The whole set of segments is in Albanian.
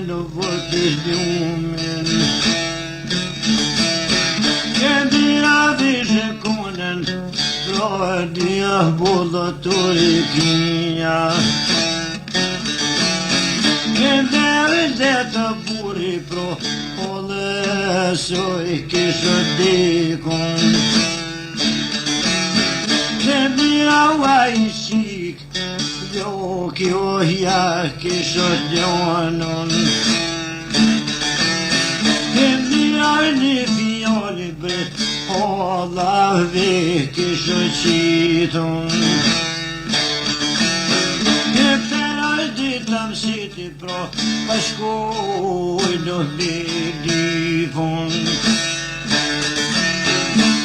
Në vërtet lumen Që dira vishe konen Pra dhja bollatori kinja Që dhere zeta buri pro Ole soj kisho dekon Që dira vaj shik Gjoki o ja kisho djonon Një fjali bre, alla veke shë qiton Një pera ditam siti pro, pa shkoj në bedifon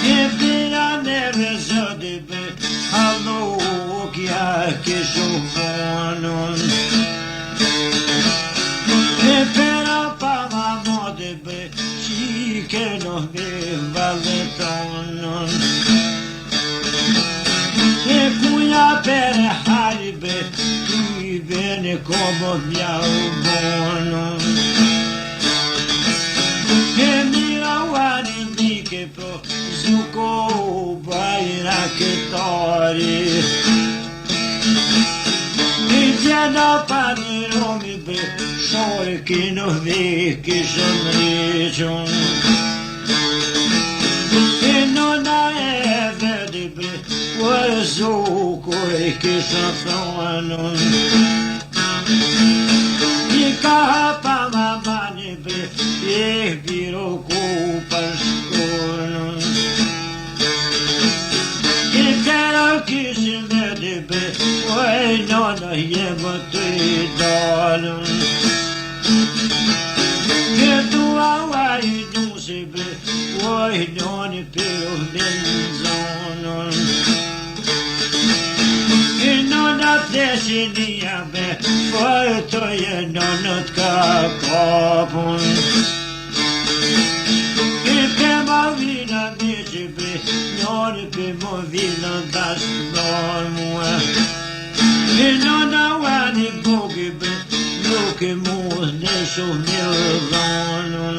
Një pera neve zëdi bre, halok ja kisho vonon Një pera pa mamode bre, che non mi vale tonon E cuia per haribe Qui viene come mia buono E mira wani dike pro Zuko baira che tori E giada paneromi be Sore che non vecchi son region E non è verde Vuoi zucco e che sono I capa mamani E viro cupa scono E però che si vede Vuoi non llevo te dolon E tu avai non si be Vuoi non più benzono E non ha desidia be Vuoi toje non capon E che movina dice be Non più movina da stormo E non avani buchi be Che musne su mio rono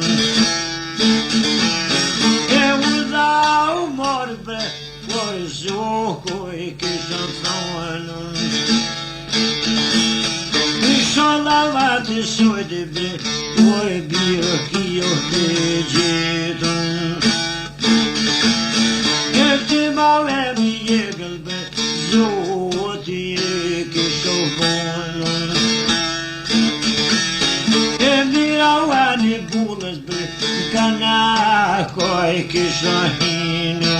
E usa umor bre Vuoi zucco e che sono Mi sono lavati su di bre Vuoi bio che io vegeto E ti muovevi egel bre Zuoti e che sono Wani bulas bre Kana koi kishahino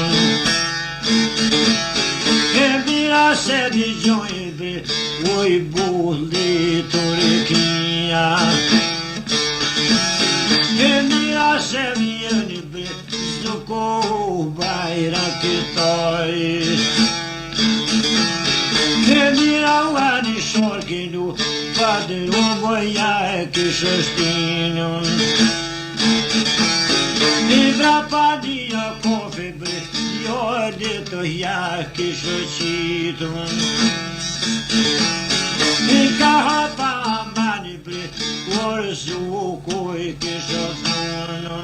E mira se di joy bre Voi bulli Turquia E mira se vieni bre Zuko baira che toi E mira wani shorkinu Padre voia che sostino E drapadia confebre Io ho detto ja che socito E capa mani bre Cuore su coi che sono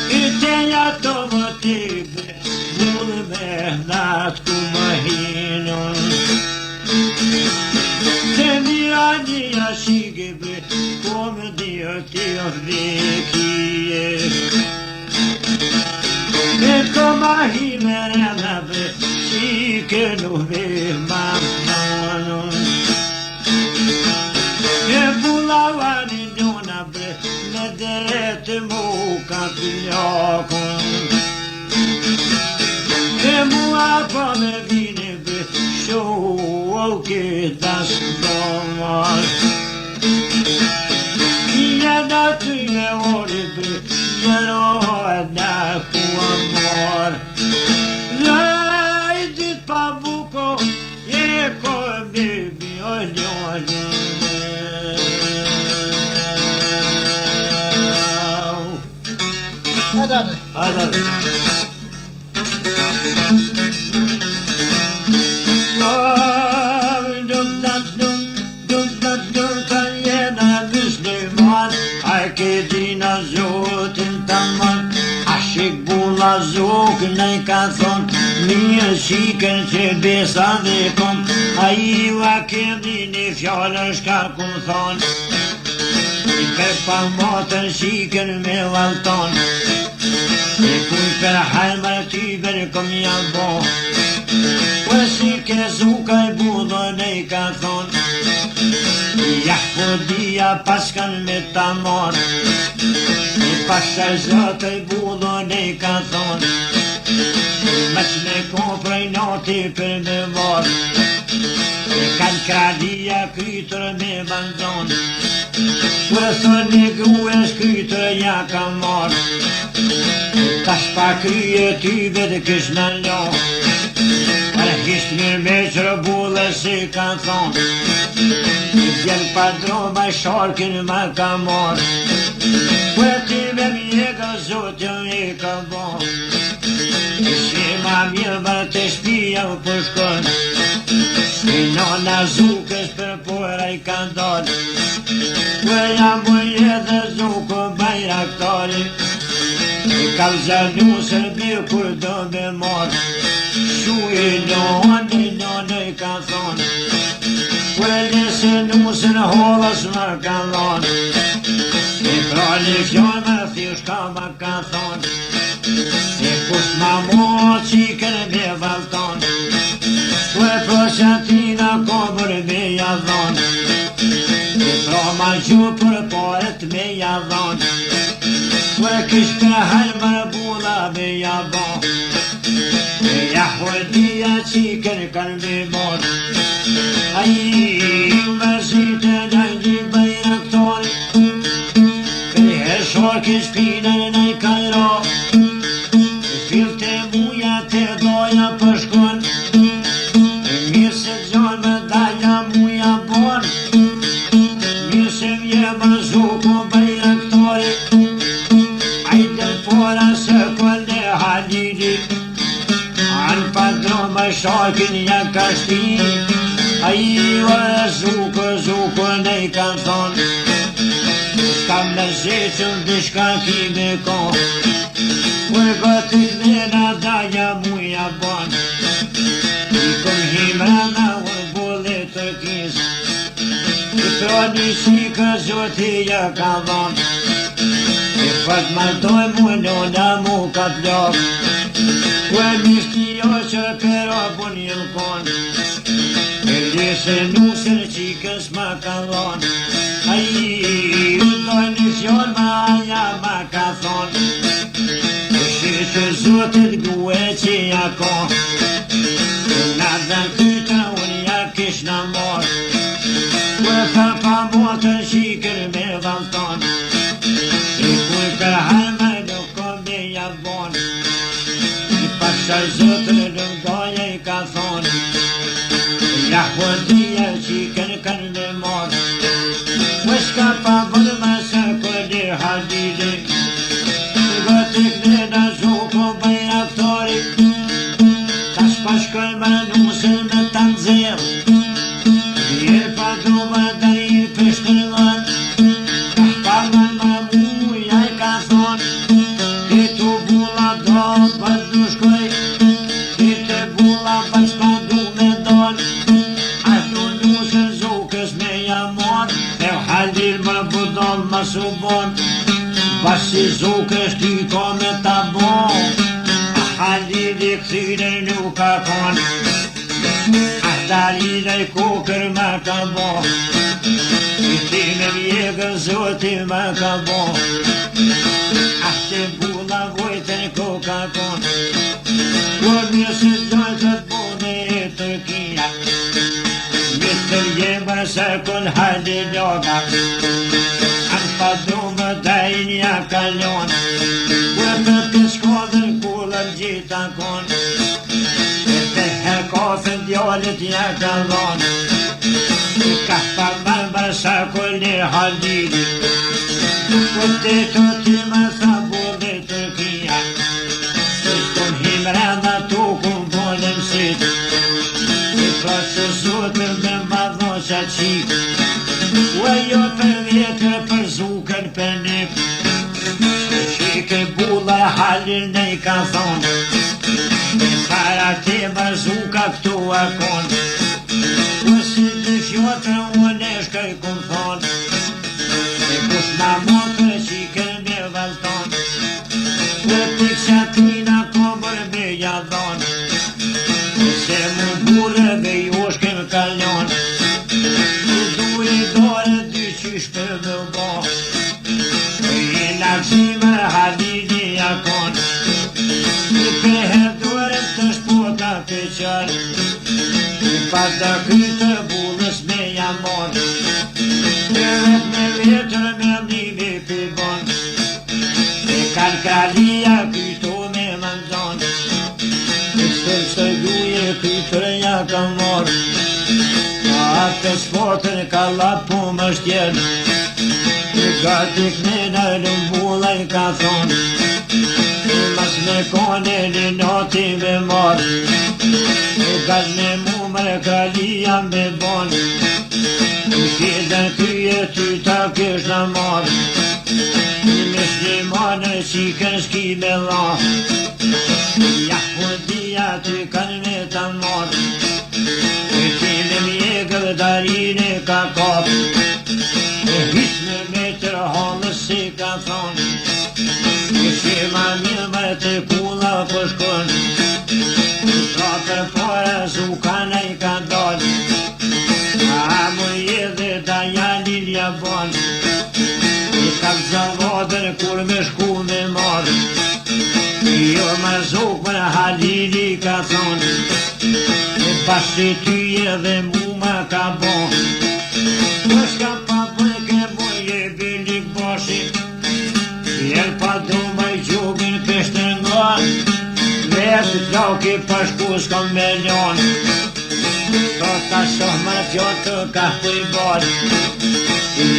E tenha tomo tebre Vuole bernat kumahino Se mia dia sigebe Come Dio ti vecchie E come himerena be Si che non ve mamma E bulavani dona bre Medete muka pigliocon E mua come vine bre Show che das domar Ia da tine ore bre Iero da cu amor Lai dit pabuco E come bebi olho Hadi hadi. Zokë në i ka thonë, mirë shikën që besa dhe kom, a i va këndi një fjallë shka ku thonë, i për pa matën shikën me valton, e kuj për halmar ty për kom janë bo, për shike zuka i budho në i ka thonë, ja po dia paskan me ta morë, pasha zëtë i budho në i ka thonë, mëq me koprej nati për me morë, e kanë kradia krytër me bandonë, kërë thonë një grue shkrytër ja ka morë, tash pa kryje ty vetë kësh në lo, për hisht mirë me qërë bullë si ka thonë, i vjen pa droma sharkin ma ka morë, për ti me mjeka zotë i ka bo, si ma mirë më të shpia u përshkon, si nona zukës për pora i ka ndonë, për jam bëje dhe zukë bajraktari, i ka zanusën bërë kur do me morë, shu i nonë i ka thonë, për nëse nusën holës më ka lonë, e pra një fjallë më thjush ka më ka thonë, e kush ma mo qikën me valtonë, për prosjatina komër me jadhonë, e pra ma gjupër poret me jadhonë, për kish për halmar bula me jabon, e jahodia qikën kanë me morë, a i mëzitë në një bajraktori, shorë shpinën në i kajro, fil të muja të doja përshkon, mirë se gjonë më dalja muja bon, mirë se vje më zuku bajraktori, ajde pora se këllë halili, anë padron më shorkin ja ka shti, a i vë zuku në i ka thonë, kam në zeqën dhe shka ki me kon, për gëtë të në daja muja bon, i këm himrana vë bulle të kis, i troni si ka zotia ka dhon, e fët më doj mu në mu ka plok, për mishti jo që pero bun jëm kon, e lese nusën qikës ma ka dhon, a i doj një fjallë ma aja ma ka thonë, e shqytë zotit gue që ja ko, në dhe kyta unë ja kish në morë, për ka pa motën shikër me valtonë, e kuj për halma nuk ko me jabon, i pasha zotë nuk doja i ka thonë, ja hodia qikër kanë me morë, Weshka pa vëllë më se këllë halili, gëtë këllë në zuku bajraktori, tash pa shkoj më nusën me të nëzirë, vjerë pa drumë dhe i pështër vënë, pa më muja i ka thonë, këtu bula do për du shkoj, këtu bula për s'pa du me donë, ashtu nusën zukës me jamon, halil më budon më subon, basi zukës ty ko me ta bon, a halil i këthyre nuk ka kon, a dalil e kukër më ka bon, i ti me vjegën zoti më ka bon, a të bula vojtën ku ka kon, kur njësë dojtët bune e Turkia, Mr. Jemer se kun halil joga, anë pa drumë dajnë ja kalon, kur në të shkodën kullën gjitha kon, e të herkofën djallit ja kalon, i ka pa mërë se kulli halili, kur të të ti më tha bullë Turkia, jo për vjetër për zukën për nip Qike bulla halin ne I ka thonë E para te më zuka këtu akon Si të fjotër unë e shkaj kun thonë E kush ma motër qikën me valton E piksa tina komër me jadon Se më burëve jo shkem kalon E du I dore dy qysh për më bo E laksimër halini akon E peher dorën të shpota të qërë E pas da kytë bullës me jamon E vet me vjetër me ndimi për bon E kanë kralia kyto me mëndon E së duje kytër ja ka mor A të sportën ka lapu më shtjen E gati kënena në mbullaj ka thonë Mas me kone në noti me mor E gas me mu më kralia me bon E kjedën kyje ty ta kesh në mor E me shlimane qikën s'ki me la Ja dia ty kanë me të mor E ti me mjekër darine ka kop E his me metër halës si ka thonë E shima mirë më të kula për shkon Tra për pare zukana I ka dal A më jedhe da janë ilja bon E kak zavadër kur me shku me mar Jo më zuk për halini ka thonë E bashkë tyje dhe mu ma ka bon Më shka pa përke boje bilik bashi Jel pa du më I gjugin peshtër ngon Vetë trauki pashku s'kom me ljon To ta shoh më fjotë ka pëj bol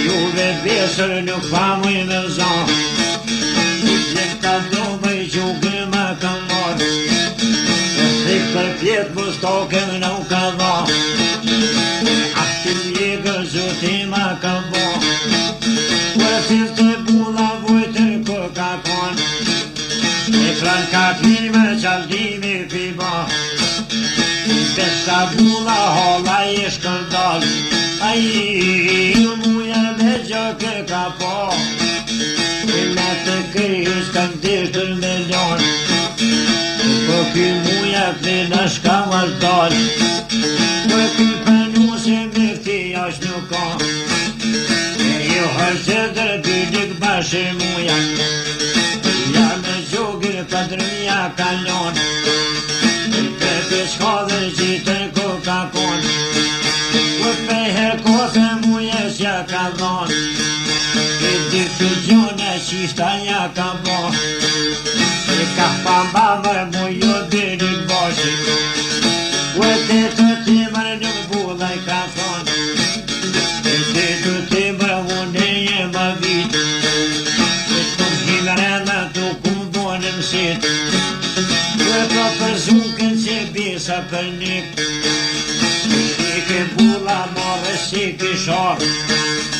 Juve besër nuk pa mu I me zon Jel pa du më I gjugin ma ka mor E thik për pjetë më stokem nuk ka dha Ashtë mjekër zuti ma ka bo Për fil të bulla vojtër kër ka kon E fran ka klime qaldimi piba Besa bulla holla I shkëndal Aji muja me gjëke ka po E me të kryjës kanë tishtër me ljon Po ky muja këna shka vazhdal Po ky përnu se me këti ashtë nuk ka E jo hërqedër bilik bashë muja Ja me gjogër pëdrëmja kalon E pepe shkadër qitër ko ka kon Po peher kose muja s'ja ka dhon E dikë gjone qishta ja ka bo E ka pamba më mujo bilik bashë Po të të timër nuk bullaj ka thon E të të timër unë e më vit E të t'himërena të kumbonim sit Po të për zukën që bisa për nik E ke bulla morë si kishar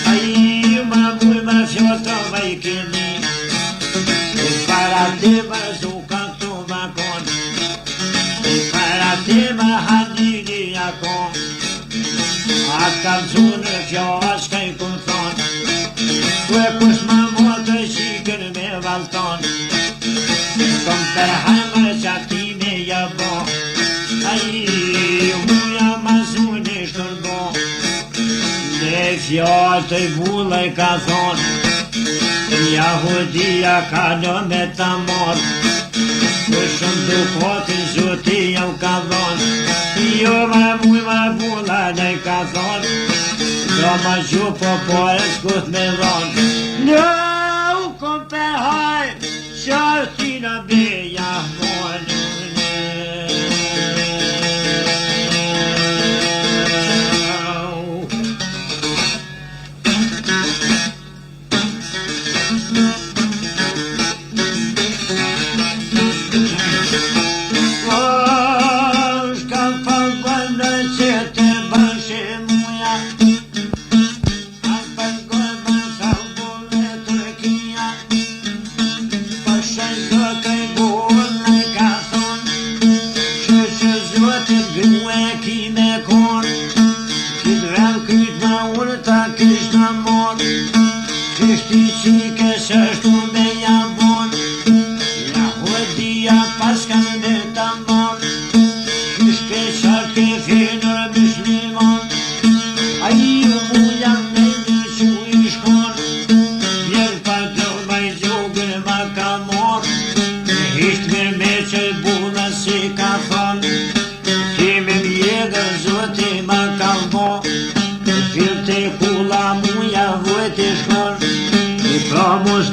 A I më muj më fjotë më I keni E para ti më zuka këtu më kon E para ti më handini akon A kanë zunë fjoha s'kaj kun thon Po e kush më motë qikën me valton Kom për hamër qati me jabo A I muja më zunë shkërbo Ne fjoha të bullaj ka thon Jahudia ka në me të mor Për shumë dukotin zuti jam ka dhon Jo më muj më bulla ne ka thon Do më gju po e s'kut me dhon Në u kom për hajt Qarti në beja monë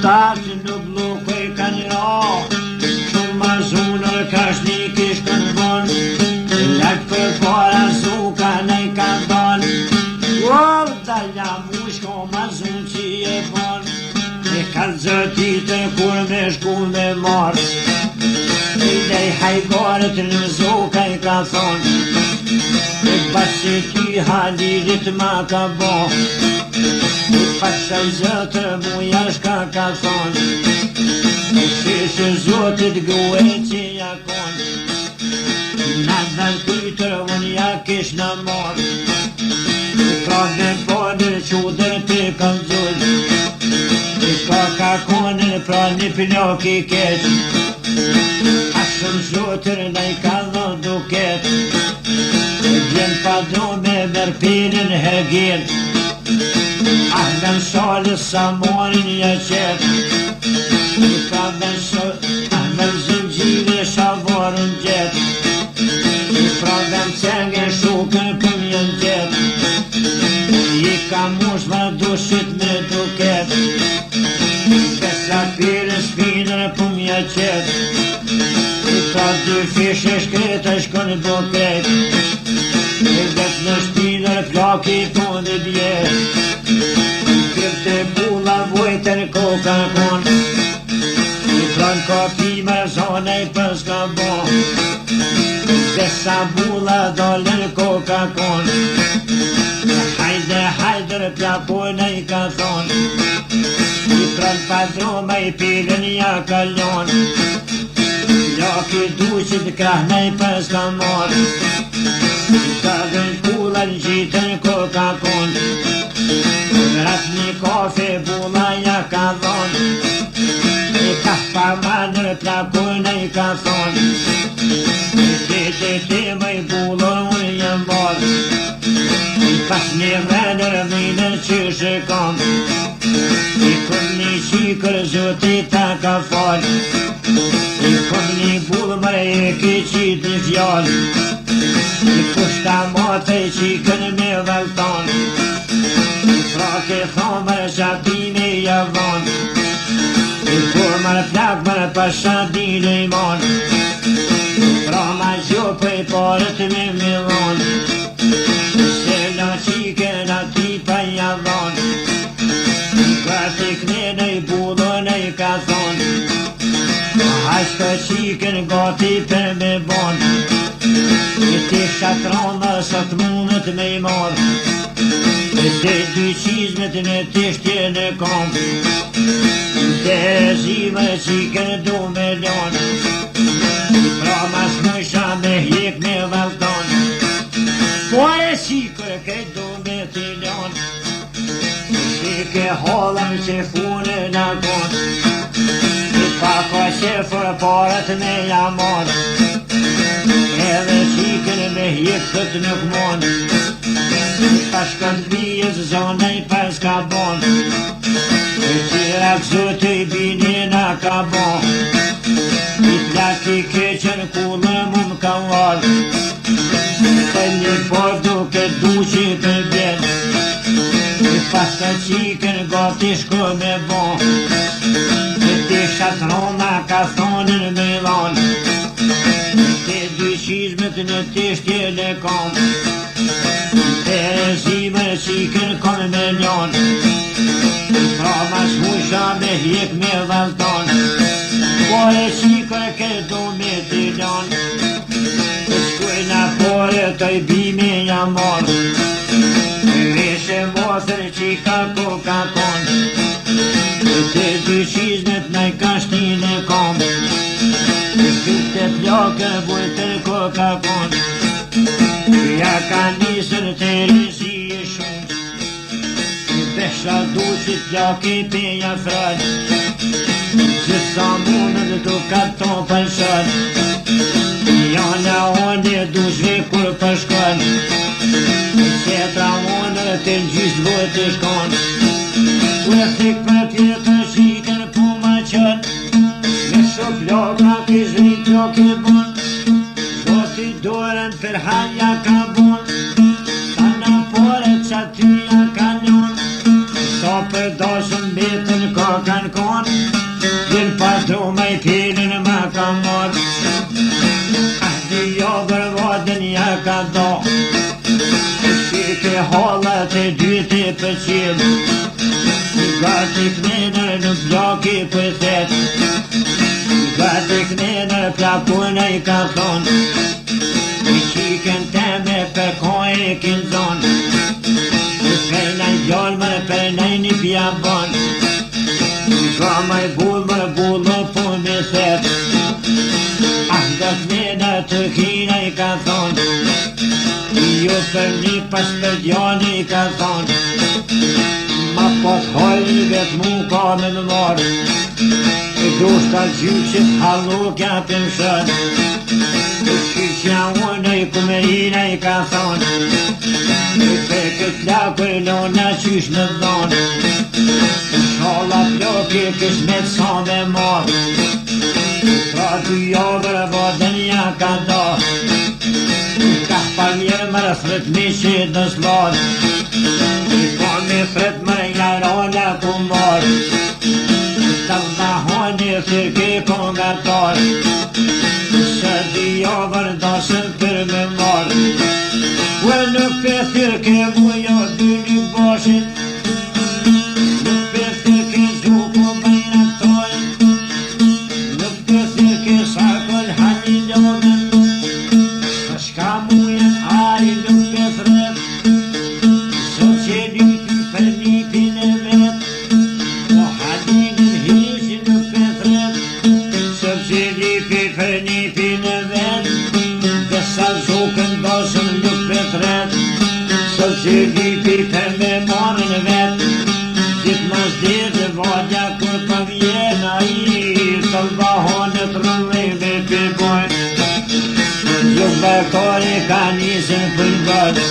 tatë në blokoj kanë ra, shumë ma zunër ka shnikish kanë bon, lak për para zuka nej ka don, dalja mu shko ma zunë që je bon, e kanë zëtitën kur me shku me marë, idej hajgaret në zuka i ka thonë, e basi ty halirit ma ka bo, e pasaj zëtër mu jashka ka thonë, e shishë zotit guhe që ja konë, në dhan kujtër unë ja kish në morë, e pra me podër qudër të kam zullë, e ka konë pra një plok i keq, ashëm zotër në i ka dho duket, e vjen pa do me mërë pilin hergjen, ahdën salës sa morin ja qetë, e ka ahdën zëngjire shavorën gjetë, e pra dhem cenge shukën këm jën gjetë, i ka mush ma dushit me duket, besa pire spinër pëm ja qetë, i ka dy fishe shkreta shkën buket, e vet në shpinër flaki tonë bjerë, të bula vojtër koka kon, i pran ka pimer zone i pës ka bon, besa bula dollën koka kon, hajde hajder plapojnë i ka thonë, i pran padroma i pilën ja kalon, laki duqit krahne i pës ka morë, i ka dën kulën gjitën koka kon, rat një kafe bula ja ka dhonë, e ka pa manër plakojnë i ka thonë, e te më i bulon unë jem bodë, i pas një venër minër që shikon, i këm një qikër zotit ta ka falë, i këm një bulë më e ki qit një fjallë, i kushta mate i qikën me valtonë, ke thomër shatime javon, i kur mërë plak mërë pashatine i mon, pra ma gjopë i parët me milon, se la qiken ati pa javon, i kërti knene i budon e i ka thon, hashka qiken gati për me bon, i ti shatronë sot mundet me i morë, e te dy qizmet në tishtje në kom, te zime qiken du me lon, pra mas nësha me hjek me valton, por e qikër ke du me t'i lon, qike hollën që funë në kon, i pa ka qefër parët me jamon, edhe qiken me hjek kët nuk mon, pashkën bijës zone i pas ka bon, e qira këzët i bini na ka bon, i plaki keqen kullë mu m'ka uar, e një por duke duqi për bjen, i pashkën qiken gati shko me bon, e ti shatrona ka thonin me lon, te dy qizmet në tishtje në kom, te zime qiken kom me ljon, pra mas musha me hjek me valton, por e qikër ke du me t'i ljon, shkujna pore të i bime jamon, veshe mosër qika koka kon, te dy qizmet në i kashtin e kom, fyte plakën vojtër koka kon, ja ka nisër të risi e shumë, besha duqit plaki peja fraj, që sa mundën të katon përshat, jana one dushve kur përshkon, që tra mundën të gjysë vojt e shkon, u e thik për tjetër qiken pu ma qën, me shok plaka kishri plake bon, dorën për hanja ka bon, sa në pore që aty ja ka lon, sa për dashën betën ka kanë kon, Ahdi jo vërvodën ja ka do, shike hallat e dyti për qim, gati knenër në bloki për thet, gati knenër plakun e I ka thon, qiken teme për koj e kin zon, për në gjallë për në një pja bon, ka më bullë po me thet, ahda knenër të kina I ka thon, jo për një pas për djani I ka thon, ma pas hajri vet mu ka me më marë, e grushta gjyqit halukja për shën, e shqyqja unë I kumerina I ka thon, e për këtë lakër lona qysh në dhon, shala ploki këshmet sa me marë, pra ty javër vëdën ja ka da, ka pa njerë më rëfret me qit në slad, ka me fret më jarona ku marë, ta dhahoni thirke kongatar, se dy javër dasën për me marë, u nuk për thirke mujo dy një bashin, nuk për thirke gjuku bëjnë tojnë, nuk për thirke sakon hani lodën, shka mujen ari nuk për thret, sot që lypi për lipin e vet, o halinin hishi nuk për thret, sot që lypi për lipin e vet, dhe sa zukën dosën nuk për thret, sot që lypi për me marën vet, dit mas dhe vadja kur për vjena I, sot bahonët rëllime për bojnë, jo bërkori ka njësën për bërë,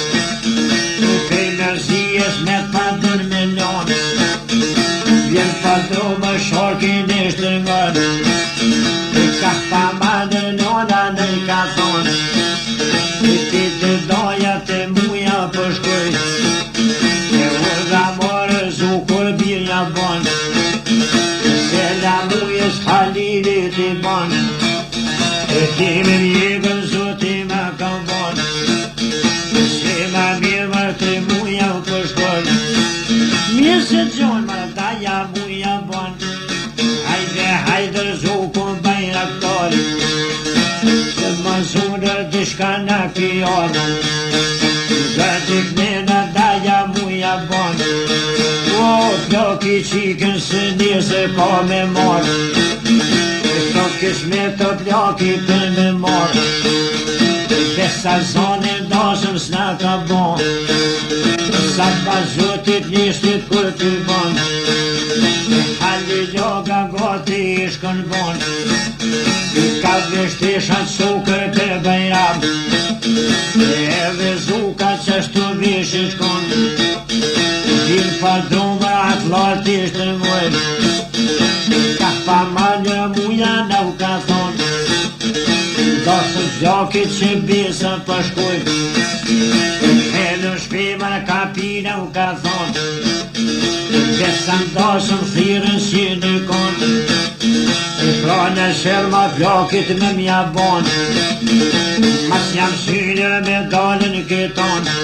pej mërzijes me t'padun me njonë, vjen padru më shorkin e shtërngën, ka pa madër njona në I ka thonë, ti të doja të muja për shkuj, e urga morë zukur birja bon, se la mujes halilit I bon, e ti me mjegën zoti me ka bon, se ma mirë më të muja për shkuj, mirë se gjonë më daja muja bon, hajde zukun bëjnë aktori, se më zunër dishka në kjorë, gëti knena daja muja bon, o ploki qikën së një se ka me marë, so kishme të ploki për me marë, besa zonin dosëm s'na ka bon, sa bazutit njështit kur t'y bon, halli loga goti ishkën bon, ka vështishat sukër për bajram, edhe zuka qështu vish ishkon, din pa drumë atë lartë ishtë në mojnë, ka pa malë muja në u ka thonë, dosë gjakit që bisa për shkujnë, e në shpima në kapina u ka thonë, besa ndosëm thirën si në konë, pra në shelma gjakit me mja bonë, mas jam synër me dalën këtonë,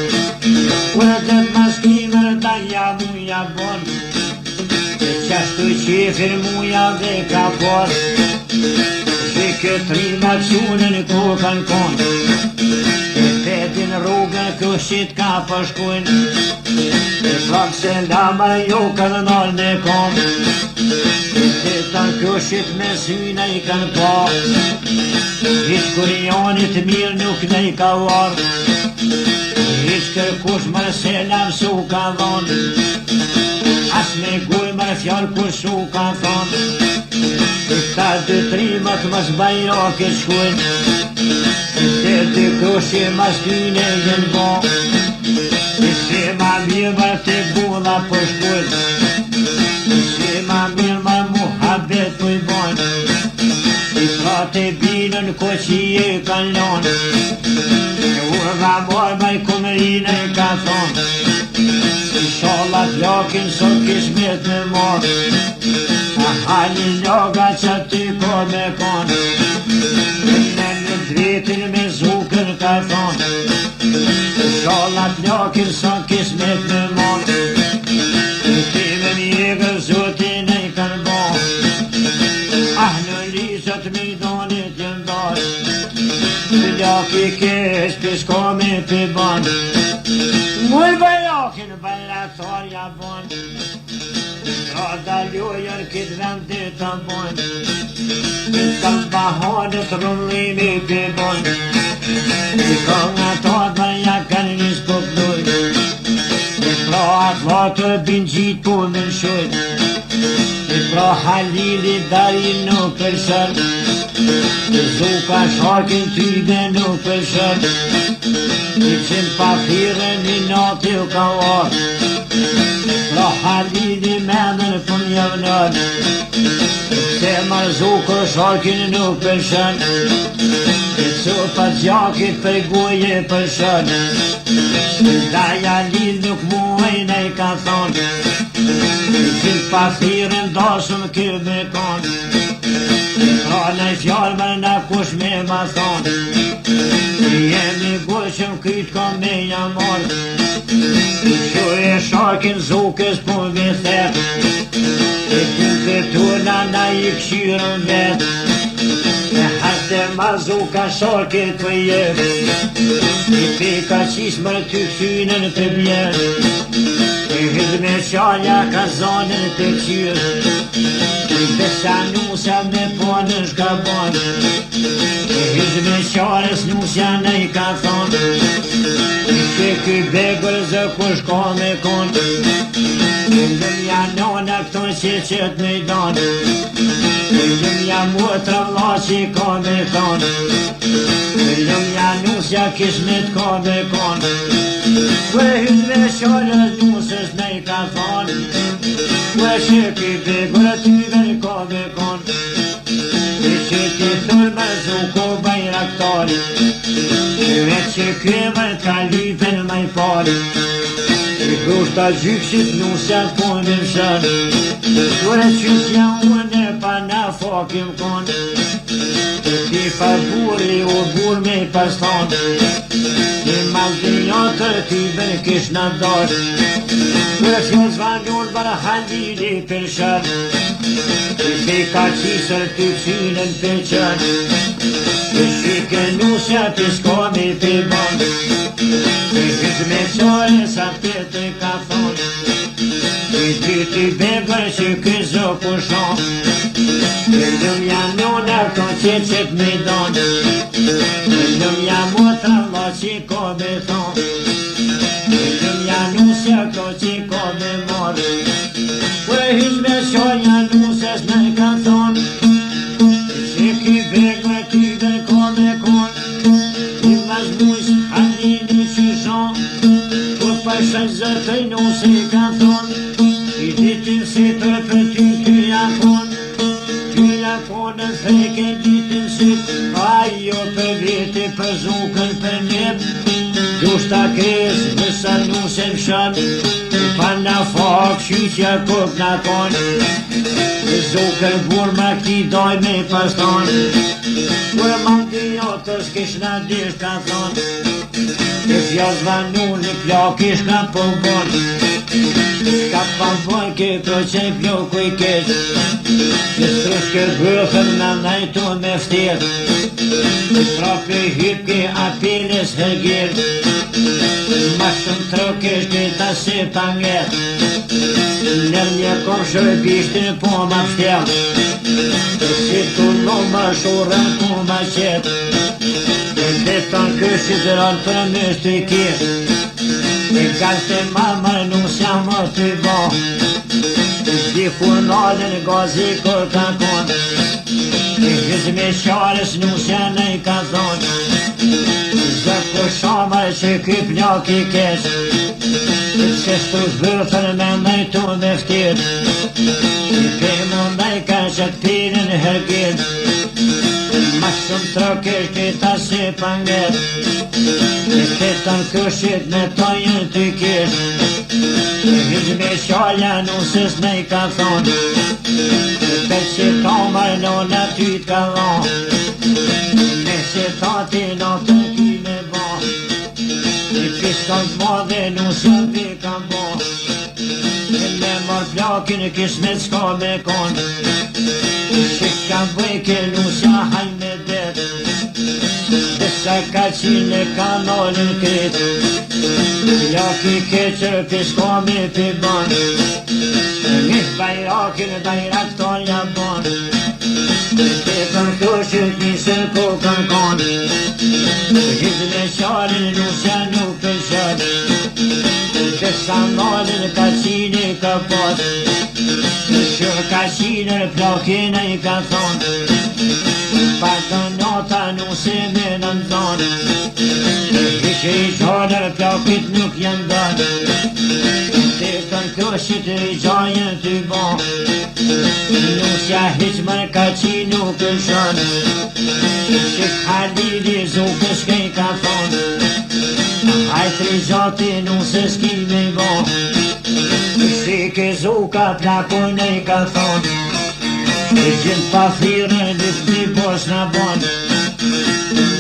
u edhe mas kimër da jam muja bonë, qashtu qifir muja dhe ka posë, që këtë rima qunën ku kanë konë, e petin rrugën kushit ka përshkujnë, e prapë se lama jo kanë nalë në konë, e tanë kushit me syna I kanë pa, ish kur jonit mirë nuk ne I ka varë, ish kërkush mërë se lam su ka dhonë, as me guj mërë fjallë kur su ka thonë, ta dy trimat mas bajrake shkujnë, se dy kushi mas tyne jenë bo, se ma mirë më të bula për shkujnë, se ma mirë më muhabet për I bojnë, I pra të binën ko që je kanë lonë, urga morë më I kumërinë I ka thonë, I sholat lakin sot kishmet me morë, Hali loga që ty ko me kon, në dritin me zukën ka thon, shallat lakin sa kismet me mon, ti me mjegër zotin e kanë bon, në lisët me donit jën dar, laki kesh pisko me piban, muj bajakin bajraktarja bon, Rada ljojër këtë vendit të bon, këtë bahanët rullimi për bon, ka nga tatë bërja kanë një spokluj, pra atë të bingjit po në shujt, pra halili dari nuk përshër, zuka sharkin tybe nuk përshër, që pa firën një natë u ka orë, pra halili menën për një vënër, se ma zukër sharkin nuk përshën, që pa gjakit për goje përshën, da jalil nuk muajnë e ka thonë, që pa firën dashëm kërë me konë, pra në fjallë më në kush me ma thonë, jemi goqëm kytë kom me jamorë, që e sharkin zukës po me thetë, këtë turna na i këshyrën vetë, hajde ma zuka sharkit për jetë, i pika qisë mërë ty synën të bjerë, hëzë me qalja ka zonën të qyrë, besa nusja me ponën shkabonë, hëzë me qalës nusja në i ka thonë, që këj begër zë kush ka me konë, lëmja nona këto që qëtë me donë, lëmja mutra vla që ka me thonë, lëmja nusja kismet ka me konë, për hëzë me qalës nusës në i ka thonë, për që këj begër tyve në ka me konë, që ti thurë me zuko bajraktari, që këmër ka lypen me i pari, Gusta gjykshit nusjat po me mshën, kure qytja unë e pa na fakim kon, ti pa buri o bur me paston, ti maldinjatër ty bën kish në dash, kure fjos vanur bar halili për shën, ti ka qisër ty qynën për qën, shike nusjat ti s'ka me për ban, hëzë me qare sa të ka thonë, ty ty begër që këzë pushon, lëmja nona ka qeqet me donë, lëmja motra vla që ka me thonë, lëmja nusja ka që ka me marë, për hëzë me qanja nusës me ka thonë, që ky begër ty dhe ka me konë, ty vazhmujsh halini që shonë, Pasha zërtëj nusë i ka thonë, i ditin si tërë për ty tyja konë në freke ditin si, ajo për viti për zukën për njëm, dushta kresë vësa nusë më shënë, pa në fakë qyqja kuk në konë, zukën burë ma ki doj me pastonë, për mandi jotës kish në dish ka thonë, të fjallë vanur në plakish ka përbon, ka përbon këtë që i ploku i keq, në strushkër bëthën në najtu me ftir, në trapi hypki apilis hërgir, ma shumë trokesh këta si panget, nër një komshër bishtin po ma ftel, si tu në ma shurën po ma qet, dhe të në këshit rënë për mështë të kjerë, e gallë të mamër nusja më të bo, dikur nalën gazi kër ka konë, e hëzë me qarës nusja në i ka thonë, zërë shamër që ky plak i kesh, se shtrus bërthën me nëjtu me ftir, i për më ndaj ka që të pirin hërgir, Ma shumë trokisht kita si panget E petën këshit me tojën ty kisht Hiq me shalja nusës me I ka thon Pe që ta marlona ty t'ka dhon Me që ta ti natën ki me ban I piskon t'madhe nusën pi ka ban Me mor plakin kismet s'ka me kon Shika bëjke nusja haj me det Desa ka qine kanalin kret Plaki keqër pisko me pi ban Njës bajrakin bajrak tolja ban Petën këshit nisën kokën kon Hiq me qalin nusja nuk përshët Desa nalin ka qine ka pas Shur ka qinër plakin e I ka thon Pa të nota nuse me në thon Hiq I qalër plakit nuk janë dan Petën këshit I gjajën ty ban Nusja hiq mër ka qi nuk përshën Shik halili zukës ke I ka thon Hajtri gjati nusës ki me ban Shike zuka plakun e I ka thon E gjithë pa thirën lyfti bosh në bon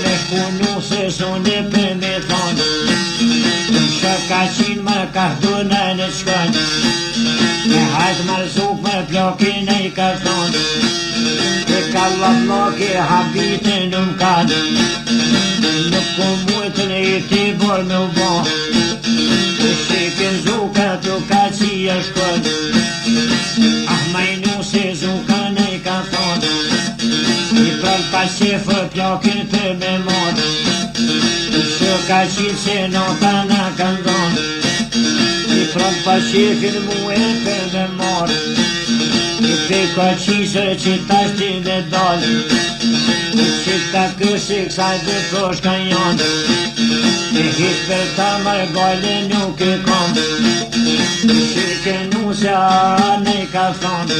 Me punu se sone për me thon Shë ka qinë më ka hduna në shkën Me hajtë më zuk më plakin e I ka thon E ka lavlaki habite në mkan Nuk ku mujtën e I ti bor me u bon Shike zuka tu ka qia shkën Ah majnu se zuka në I ka thon I prall pa qefë plakin për me mod Shë ka qinë se nota në kanë dhon I prall pa qefin mu e për me mor I pe ka qisër që tash ti me dal Që ta kësi kësaj dhe prosh ka janë E hiq për ta margale nuk e kom Shike nusja në I ka thon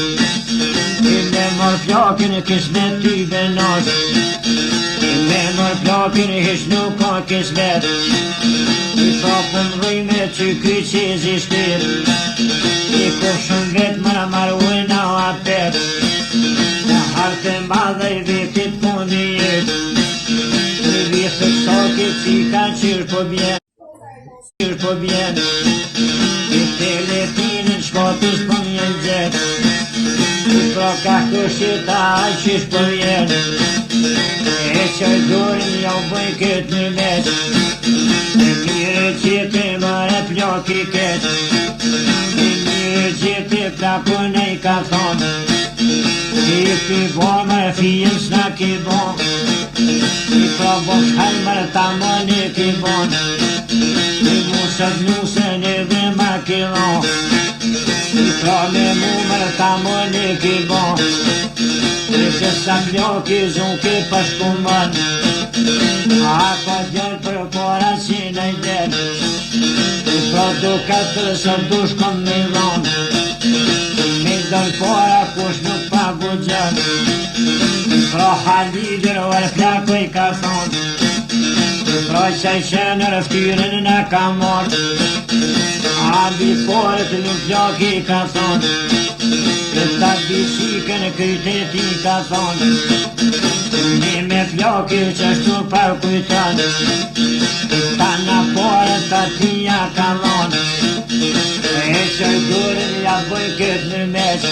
I me mor plakin kismet ty benas I me mor plakin hiq nuk ka kismet I thapën rrime që ky qezi shtir I kushën vet më marujna o apet Në hartë madhe I vetit punë jet I vjesë kësakit si ka qyrë po bjen Qyrë po bjen I teletinën shkatës po mjen gjet I proka këshit a qish po vjen E qaj durin ja u bëj këtë në met E mire qete më e plaki ket E mire qete plakun e I ka thon I pi bon më fijen s'na ki bon I pra bon shkaj mërë ta më në ki bon I musët nusën e dhe ma ki lon I pra me mu mërë ta më në ki bon I që sa plaki zunke pashkuman A ka djallë për para si në I del I pra do katër së dush kom me lon Me dëllë para kush nuk pagu gjallë Pra halidër o e plako I ka thon Pra qaj qenë rëftyrën në ka mor A biporët nuk plaki I ka thon E ta bisikën kytet I ka thon Një me plaki qështu pa kujton Ta në porët ta tia ka lon E që durin ja bëj këtë në meq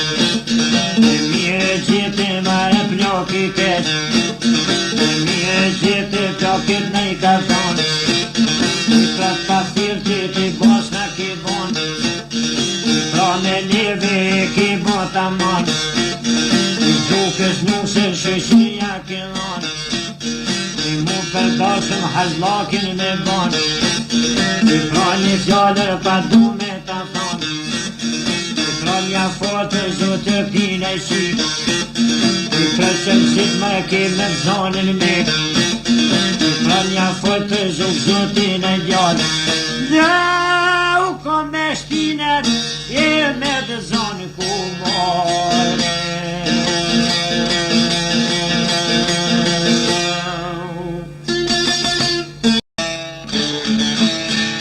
E mire qete mare plaki keq E mire qete plakit në I ka thon I pra pa thirë që ti bos në ki bon I pra me leve e ki bon ta mon I zukës nusën shëshia ki lon I mu përdashëm hazlakin me bon I pra një fjallër pa du me ta thon I pra një fotë zotë pine shi I pra qëmësit më ke me zonën me I pra një fotë zotin e gjallë Në u kom me shtinët E me dhe zonë ku more